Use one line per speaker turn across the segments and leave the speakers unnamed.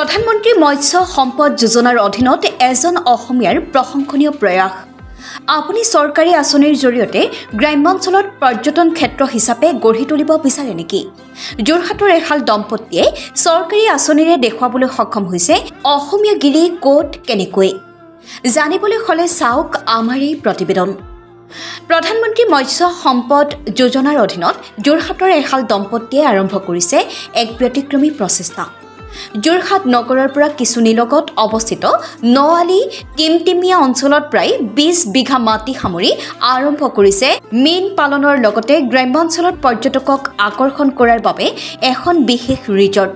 প্ৰধানমন্ত্ৰী মৎস্য সম্পদ যোজনাৰ অধীনত এজন অসমীয়াৰ প্ৰশংসনীয় প্ৰয়াস। আপুনি চৰকাৰী আঁচনিৰ জৰিয়তে গ্ৰাম্যাঞ্চলত পৰ্যটন ক্ষেত্ৰ হিচাপে গঢ়ি তুলিব বিচাৰে নেকি? যোৰহাটৰ এহাল দম্পতীয়ে চৰকাৰী আঁচনিৰে দেখুৱাবলৈ সক্ষম হৈছে অসমীয়াগিৰি ক'ত কেনেকৈ। জানিবলৈ হ'লে চাওক আমাৰ এই প্ৰতিবেদন। প্ৰধানমন্ত্ৰী মৎস্য সম্পদ যোজনাৰ অধীনত যোৰহাটৰ এহাল দম্পতীয়ে আৰম্ভ কৰিছে এক ব্যতিক্ৰমী প্ৰচেষ্টা। যোৰহাট নগৰৰ পৰা কিছু নিলগত অৱস্থিত নআলি টিমটিমীয়া অঞ্চলত প্ৰায় ২০ বিঘা মাটি সামৰি আৰম্ভ কৰিছে মীন পালনৰ লগতে গ্ৰাম্যাঞ্চলত পৰ্যটকক আকৰ্ষণ কৰাৰ বাবে এখন বিশেষ ৰিজৰ্ট,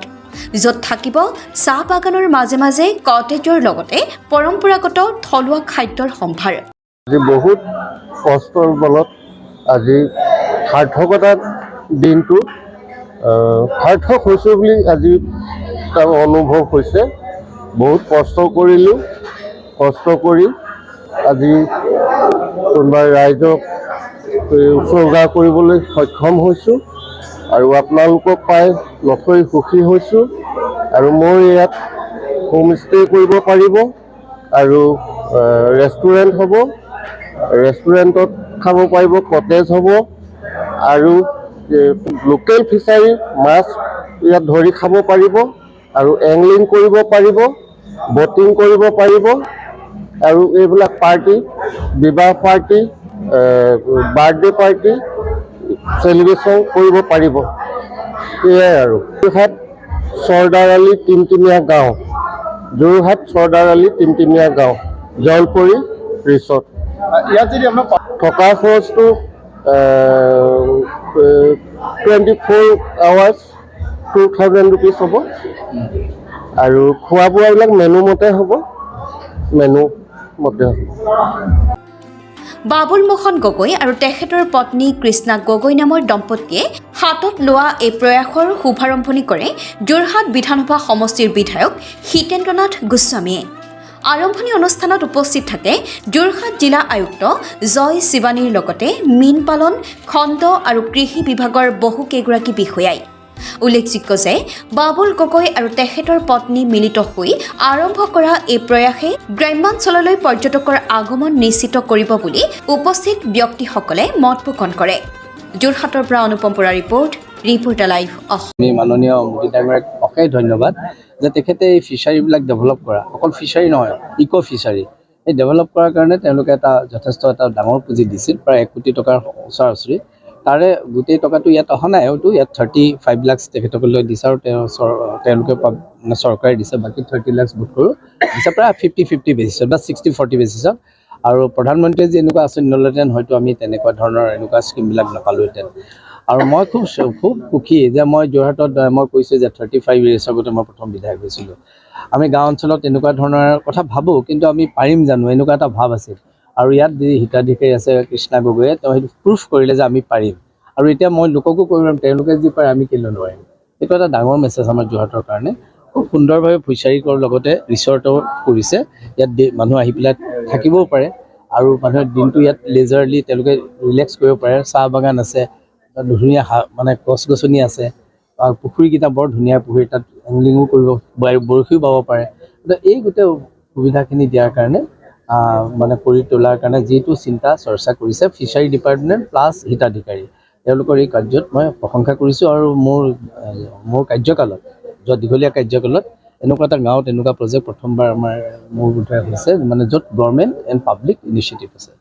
য'ত থাকিব চাহ বাগানৰ মাজে মাজে কটেজৰ লগতে পৰম্পৰাগত থলুৱা খাদ্যৰ সম্ভাৰ।
বহুত কষ্টৰ বলত আজি সাৰ্থকতাৰ দিনটো সাৰ্থক হৈছে বুলি আজি অনুভৱ হৈছে। বহুত কষ্ট কৰিলোঁ, কষ্ট কৰি আজি কোনোবা ৰাইজক উৎসৰ্গা কৰিবলৈ সক্ষম হৈছোঁ আৰু আপোনালোকক পাই নথৈ সুখী হৈছোঁ। আৰু মই ইয়াত হোমষ্টে কৰিব পাৰিব আৰু ৰেষ্টুৰেণ্ট হ'ব, ৰেষ্টুৰেণ্টত খাব পাৰিব, কটেজ হ'ব আৰু লোকেল ফিচাৰী মাছ ইয়াত ধৰি খাব পাৰিব আৰু এংলিং কৰিব পাৰিব, বটিং কৰিব পাৰিব আৰু এইবিলাক পাৰ্টি, বিবাহ পাৰ্টি, বাৰ্থডে পাৰ্টি চেলিব্ৰেশ্যন কৰিব পাৰিব। এয়াই আৰু যোৰহাট চৰ্দাৰ আলি টিমটিমীয়া গাঁও, যোৰহাট চৰ্দাৰ আলি টিমটিমীয়া গাঁও, জলপৰী ৰিচৰ্ট। ইয়াত যদি আপোনাৰ থকা খৰচটো 24 hours 2000 rupees হ'ব আৰু খোৱা বোৱাবিলাক মেনু মতে হ'ব, মেনু মতে হ'ব।
বাবুল মোহন গগৈ আৰু তেখেতৰ পত্নী কৃষ্ণা গগৈ নামৰ দম্পতীয়ে হাতত লোৱা এই প্ৰয়াসৰ শুভাৰম্ভণি কৰে যোৰহাট বিধানসভা সমষ্টিৰ বিধায়ক হিতেন্দ্ৰনাথ গোস্বামীয়ে। আৰম্ভণি অনুষ্ঠানত উপস্থিত থাকে যোৰহাট জিলা আয়ুক্ত জয় শিৱানীৰ লগতে মীন পালন খণ্ড আৰু কৃষি বিভাগৰ বহুকেইগৰাকী বিষয়াই। উল্লেখযোগ্য যে বাবুল গগৈ আৰু তেখেতৰ পত্নী মিলিত হৈ আৰম্ভ কৰা এই প্ৰয়াসে গ্ৰাম্যাঞ্চললৈ পৰ্যটকৰ আগমন নিশ্চিত কৰিব বুলি উপস্থিত ব্যক্তিসকলে মত পোষণ কৰে। যোৰহাটৰ পৰা অনুপম বৰা ৰিপৰ্টাৰ লাইভ অসম।
মাননীয় মোদী ডাঙৰীয়াক অশেষ ধন্যবাদ যে তেখেতে এই ফিচাৰীবিলাক ডেভেলপ কৰা, অকল ফিচাৰী নহয় ইক' ফিচাৰী এই ডেভেলপ কৰাৰ কাৰণে তেওঁলোকে যথেষ্ট এটা ডাঙৰ পুঁজি দিছিল, প্ৰায় 1 কোটি টকাৰ ওচৰা-ওচৰি। তাৰে গোটেই টকাটো ইয়াত অহা নাই, হয়তো ইয়াত 35 লাখ তেখেতসকলৈ দিছে আৰু তেওঁলোকে মানে চৰকাৰে দিছে, বাকী 30 লাখ ভোট কৰোঁ দিছে, প্ৰায় 50-50 বেচিছত বা 60-40 বেচিছত। আৰু প্ৰধানমন্ত্ৰীয়ে যে এনেকুৱা আঁচনি নলহেঁতেন হয়তো আমি তেনেকুৱা ধৰণৰ এনেকুৱা স্কিমবিলাক নাপালোহেঁতেন। আৰু মই খুব সুখী যে মই যোৰহাটত মই কৈছোঁ যে 35 years আগতে মই প্ৰথম বিধায়ক হৈছিলোঁ। আমি গাঁও অঞ্চলত এনেকুৱা ধৰণৰ কথা ভাবোঁ, কিন্তু আমি পাৰিম জানো, এনেকুৱা এটা ভাৱ আছিল। আৰু ইয়াত যি হিতাধিকাৰী আছে কৃষ্ণা গগৈয়ে, তেওঁ সেইটো প্ৰুফ কৰিলে যে আমি পাৰিম। আৰু এতিয়া মই লোককো কৰিম, তেওঁলোকে যি পাৰে আমি কেলৈ নোৱাৰিম। এইটো এটা ডাঙৰ মেছেজ আমাৰ যোৰহাটৰ কাৰণে। খুব সুন্দৰভাৱে ফিচাৰী কৰাৰ লগতে ৰিচৰ্টো কৰিছে। ইয়াত মানুহ আহি পেলাই থাকিবও পাৰে আৰু মানুহে দিনটো ইয়াত লেজাৰলি তেওঁলোকে ৰিলেক্স কৰিব পাৰে। চাহ বাগান আছে, ধুনীয়া মানে গছ-গছনি আছে আৰু পুখুৰীকেইটা বৰ ধুনীয়া পুখুৰী, তাত এংলিঙো কৰিব, বৰশীও বাব পাৰে। এই গোটেই সুবিধাখিনি দিয়াৰ কাৰণে মানে কৰি তোলাৰ কাৰণে যিটো চিন্তা চৰ্চা কৰিছে ফিচাৰী ডিপাৰ্টমেণ্ট প্লাছ হিতাধিকাৰী, তেওঁলোকৰ এই কাৰ্যত মই প্ৰশংসা কৰিছোঁ। আৰু মোৰ কাৰ্যকালত, দীঘলীয়া কাৰ্যকালত এনেকুৱা এটা গাঁৱত এনেকুৱা প্ৰজেক্ট প্ৰথমবাৰ আমাৰ মোৰ বোধহয় হৈছে, মানে য'ত গভৰ্ণমেণ্ট এণ্ড পাব্লিক ইনিচিয়েটিভ আছে।